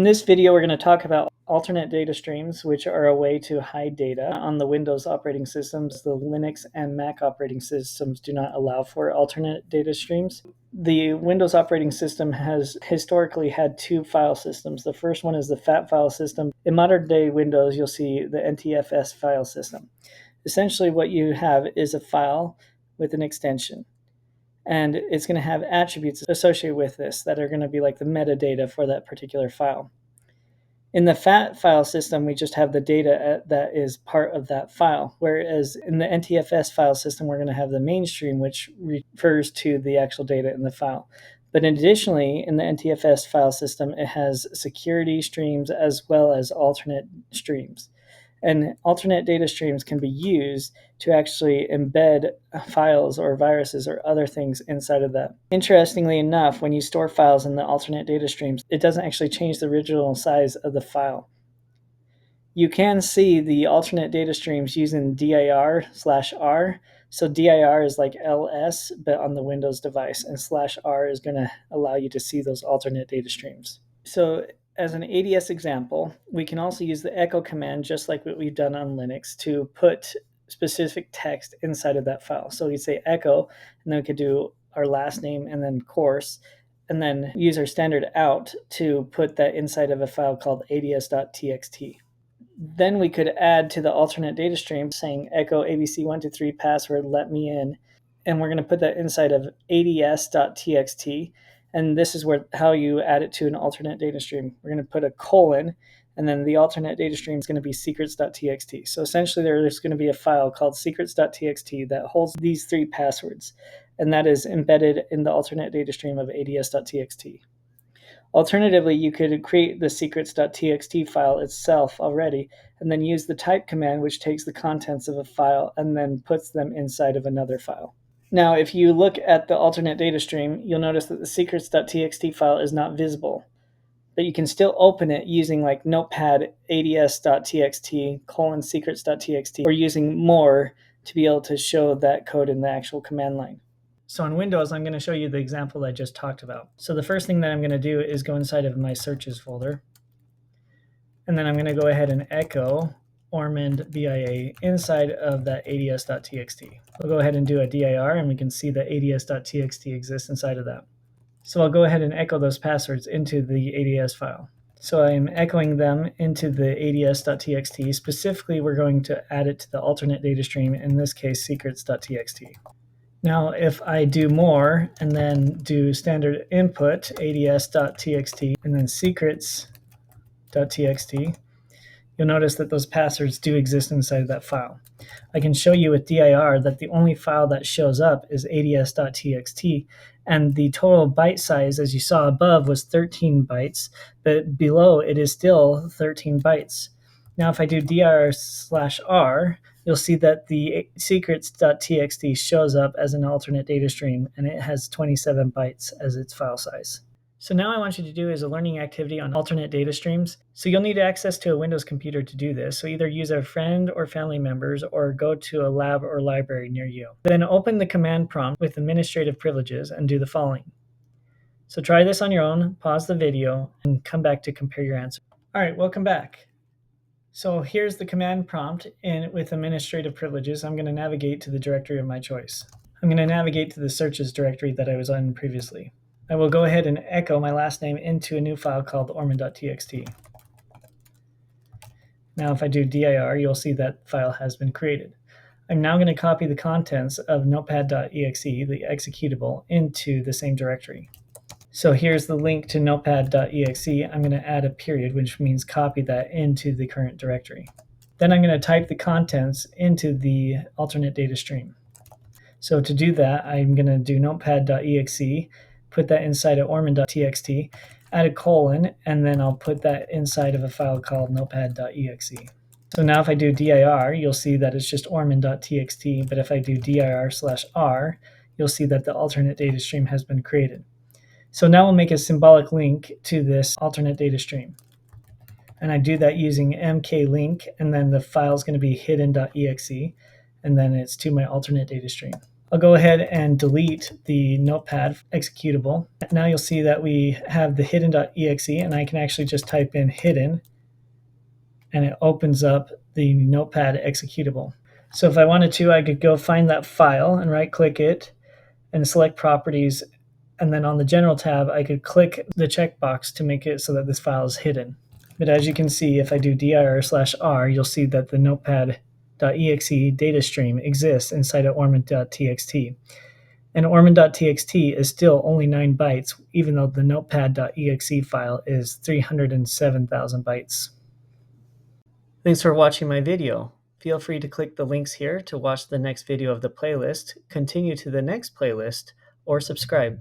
this video, we're going to talk about alternate data streams, which are a way to hide data on the Windows operating systems. The Linux and Mac operating systems do not allow for alternate data streams. The Windows operating system has historically had two file systems. The first one is the FAT file system. In modern day Windows, you'll see the NTFS file system. Essentially, what you have is a file with an extension, and it's going to have attributes associated with this that are going to be like the metadata for that particular file. In the FAT file system, we just have the data that is part of that file, whereas in the NTFS file system, we're going to have the mainstream, which refers to the actual data in the file. But additionally, in the NTFS file system, it has security streams as well as alternate streams. And alternate data streams can be used to actually embed files or viruses or other things inside of that. Interestingly enough, when you store files in the alternate data streams, it doesn't actually change the original size of the file. You can see the alternate data streams using dir/r. So dir is like ls, but on the Windows device, and /r is going to allow you to see those alternate data streams. So as an ADS example, we can also use the echo command, just like what we've done on Linux, to put specific text inside of that file. So we say echo, and then we could do our last name and then course, and then use our standard out to put that inside of a file called ads.txt. Then we could add to the alternate data stream saying echo abc123 password, let me in, and we're going to put that inside of ads.txt. And this is how you add it to an alternate data stream. We're going to put a colon, and then the alternate data stream is going to be secrets.txt. So essentially there's going to be a file called secrets.txt that holds these three passwords, and that is embedded in the alternate data stream of ads.txt. Alternatively, you could create the secrets.txt file itself already, and then use the type command, which takes the contents of a file and then puts them inside of another file. Now, if you look at the alternate data stream, you'll notice that the secrets.txt file is not visible, but you can still open it using like notepad ads.txt : secrets.txt, or using more to be able to show that code in the actual command line. So on Windows, I'm going to show you the example I just talked about. So the first thing that I'm going to do is go inside of my searches folder, and then I'm going to go ahead and echo Ormond BIA inside of that ads.txt. We'll go ahead and do a dir, and we can see that ads.txt exists inside of that. So I'll go ahead and echo those passwords into the ads file. So I'm echoing them into the ads.txt. Specifically, we're going to add it to the alternate data stream, in this case, secrets.txt. Now, if I do more and then do standard input ads.txt and then secrets.txt, you'll notice that those passwords do exist inside of that file. I can show you with dir that the only file that shows up is ads.txt, and the total byte size, as you saw above, was 13 bytes, but below it is still 13 bytes. Now, if I do dir/r, you'll see that the secrets.txt shows up as an alternate data stream, and it has 27 bytes as its file size. So now I want you to do is a learning activity on alternate data streams. So you'll need access to a Windows computer to do this. So either use a friend or family members, or go to a lab or library near you. Then open the command prompt with administrative privileges and do the following. So try this on your own, pause the video, and come back to compare your answer. All right, welcome back. So here's the command prompt, and with administrative privileges, I'm going to navigate to the directory of my choice. I'm going to navigate to the searches directory that I was on previously. I will go ahead and echo my last name into a new file called ormond.txt. Now if I do dir, you'll see that file has been created. I'm now going to copy the contents of notepad.exe, the executable, into the same directory. So here's the link to notepad.exe. I'm going to add a period, which means copy that into the current directory. Then I'm going to type the contents into the alternate data stream. So to do that, I'm going to do notepad.exe, put that inside of ormond.txt, add a colon, and then I'll put that inside of a file called notepad.exe. So now if I do dir, you'll see that it's just ormond.txt, but if I do dir/r, you'll see that the alternate data stream has been created. So now we'll make a symbolic link to this alternate data stream. And I do that using mklink, and then the file is going to be hidden.exe, and then it's to my alternate data stream. I'll go ahead and delete the notepad executable. Now you'll see that we have the hidden.exe, and I can actually just type in hidden, and it opens up the notepad executable. So if I wanted to, I could go find that file and right click it and select properties. And then on the general tab, I could click the checkbox to make it so that this file is hidden. But as you can see, if I do dir/r, you'll see that the notepad.exe data stream exists inside of ornament.txt. And ornament.txt is still only 9 bytes, even though the notepad.exe file is 307,000 bytes. Thanks for watching my video. Feel free to click the links here to watch the next video of the playlist, continue to the next playlist, or subscribe.